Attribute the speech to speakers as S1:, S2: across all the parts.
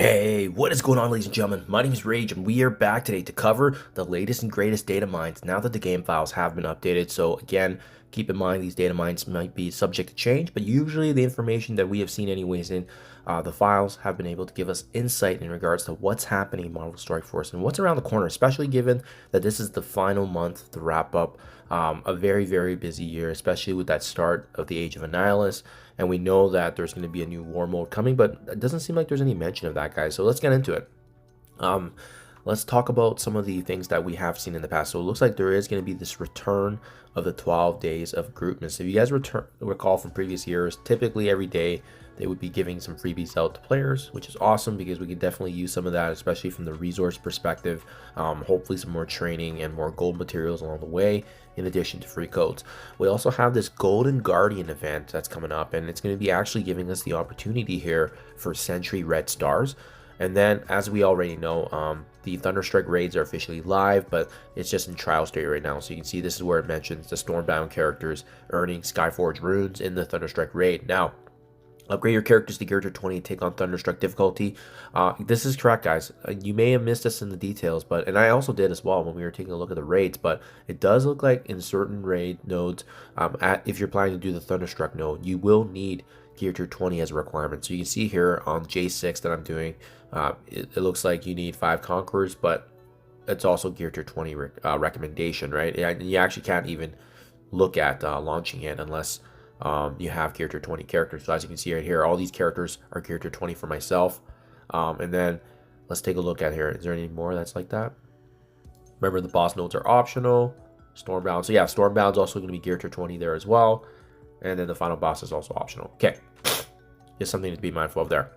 S1: Hey, what is going on, ladies and gentlemen? My name is Rage, and we are back today to cover the latest and greatest data mines now that the game files have been updated. So again, keep in mind these data mines might be subject to change, but usually the information that we have seen anyways in the files have been able to give us insight in regards to what's happening in Marvel Strike Force and what's around the corner, especially given that this is the final month to wrap up a very, very busy year, especially with that start of the Age of Annihilus. And we know that there's going to be a new war mode coming, but it doesn't seem like there's any mention of that, guys. So let's get into it. Let's talk about some of the things that we have seen in the past. So it looks like there is going to be this return of the 12 days of groupness. If you guys recall from previous years, typically every day they would be giving some freebies out to players, which is awesome because we could definitely use some of that, especially from the resource perspective. Hopefully some more training and more gold materials along the way, in addition to free codes. We also have this Golden Guardian event that's coming up, and it's going to be actually giving us the opportunity here for Sentry red stars. And then, as we already know, the Thunderstrike raids are officially live, but it's just in trial state right now. So you can see this is where it mentions the Stormbound characters earning Skyforge runes in the Thunderstrike raid. Now, upgrade your characters to Gear 20 and take on Thunderstruck difficulty. This is correct, guys. You may have missed this in the details, and I also did as well when we were taking a look at the raids, but it does look like in certain raid nodes, if you're planning to do the Thunderstruck node, you will need Gear 20 as a requirement. So you can see here on J6 that I'm doing, it looks like you need 5 Conquerors, but it's also Gear 20 recommendation, right? And you actually can't even look at launching it unless you have Gear 20 characters. So as you can see right here, all these characters are Gear 20 for myself. And then let's take a look at here. Is there any more that's like that? Remember, the boss nodes are optional. Stormbound. So yeah, Stormbound's also going to be Gear 20 there as well. And then the final boss is also optional. Okay, just something to be mindful of there.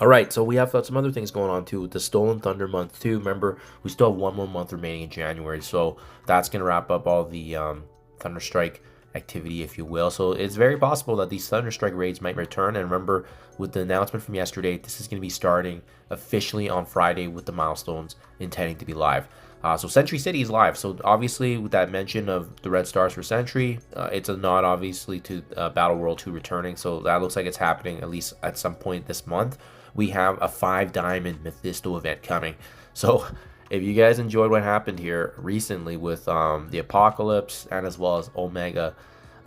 S1: All right, so we have some other things going on too with the Stolen Thunder month too. Remember, we still have one more month remaining in January, so that's going to wrap up all the Thunderstrike activity, if you will. So it's very possible that these Thunderstrike raids might return. And remember, with the announcement from yesterday, this is going to be starting officially on Friday with the milestones intending to be live. So Sentry City is live. So obviously with that mention of the red stars for Sentry, it's a nod obviously to Battle World 2 returning. So that looks like it's happening at least at some point this month. We have a 5-diamond MEPHISTO event coming. So if you guys enjoyed what happened here recently with the Apocalypse and as well as Omega,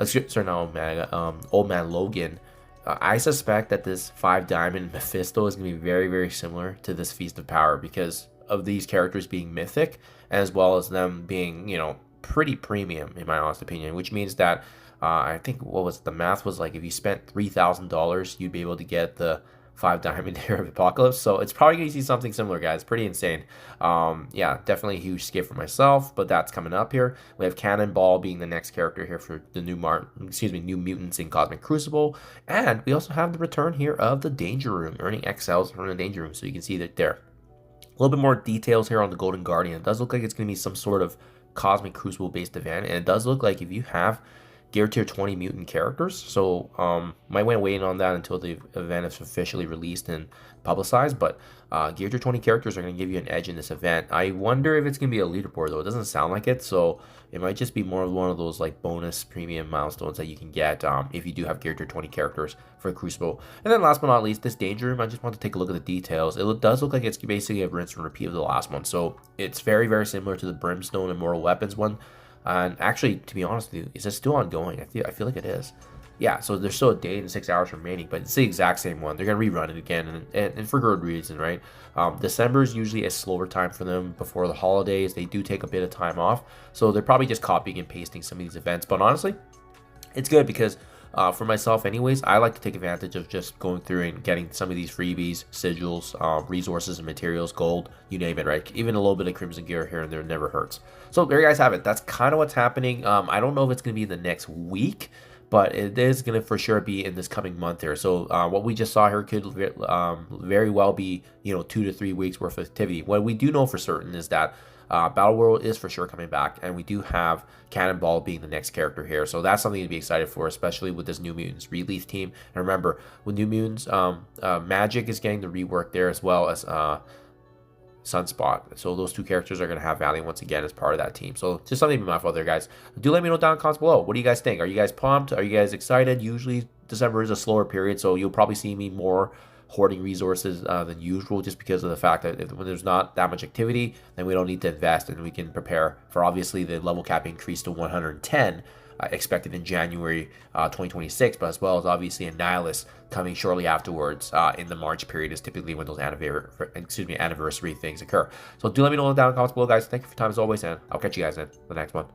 S1: sorry, not Omega, Old Man Logan, I suspect that this 5-diamond MEPHISTO is going to be very, very similar to this Feast of Power because of these characters being mythic, as well as them being, you know, pretty premium in my honest opinion, which means that I think what was the math was like if you spent $3,000, you'd be able to get the 5-diamond here of Apocalypse. So it's probably gonna see something similar, guys. Pretty insane. Yeah, definitely a huge skip for myself, but that's coming up here. We have Cannonball being the next character here for the new new mutants in Cosmic Crucible, and we also have the return here of the Danger Room, earning XLs from the Danger Room. So you can see that there. A little bit more details here on the Golden Guardian. It does look like it's going to be some sort of Cosmic Crucible based event, and it does look like if you have Gear Tier 20 mutant characters, so might want to wait on that until the event is officially released and publicized, but Gear Tier 20 characters are going to give you an edge in this event. I wonder if it's going to be a leaderboard though. It doesn't sound like it, so it might just be more of one of those like bonus premium milestones that you can get if you do have Gear Tier 20 characters for Crucible. And then last but not least, this Danger Room, I just want to take a look at the details. It does look like it's basically a rinse and repeat of the last one, so it's very, very similar to the Brimstone and Mortal Weapons one. And actually, to be honest with you, is it still ongoing? I feel like it is. Yeah, so there's still a day and 6 hours remaining, but it's the exact same one. They're going to rerun it again, and for good reason, right? December is usually a slower time for them before the holidays. They do take a bit of time off, so they're probably just copying and pasting some of these events. But honestly, it's good because for myself anyways, I like to take advantage of just going through and getting some of these freebies, sigils, resources and materials, gold, you name it, right? Even a little bit of Crimson Gear here and there never hurts. So there you guys have it. That's kind of what's happening. I don't know if it's going to be the next week, but it is going to for sure be in this coming month here. So what we just saw here could very well be, you know, 2 to 3 weeks worth of activity. What we do know for certain is that Battle World is for sure coming back, and we do have Cannonball being the next character here, so that's something to be excited for, especially with this New Mutants Relief team. And remember, with New Mutants, Magic is getting the rework there as well as Sunspot. So those two characters are going to have value once again as part of that team. So just something to be mindful of there, guys. Do let me know down in the comments below. What do you guys think? Are you guys pumped? Are you guys excited? Usually December is a slower period, so you'll probably see me more hoarding resources than usual, just because of the fact that when there's not that much activity, then we don't need to invest, and we can prepare for obviously the level cap increase to 110 expected in January 2026, but as well as obviously a Nihilus coming shortly afterwards in the March period is typically when those anniversary things occur. So do let me know down in the comments below, guys. Thank you for your time as always, and I'll catch you guys in the next one.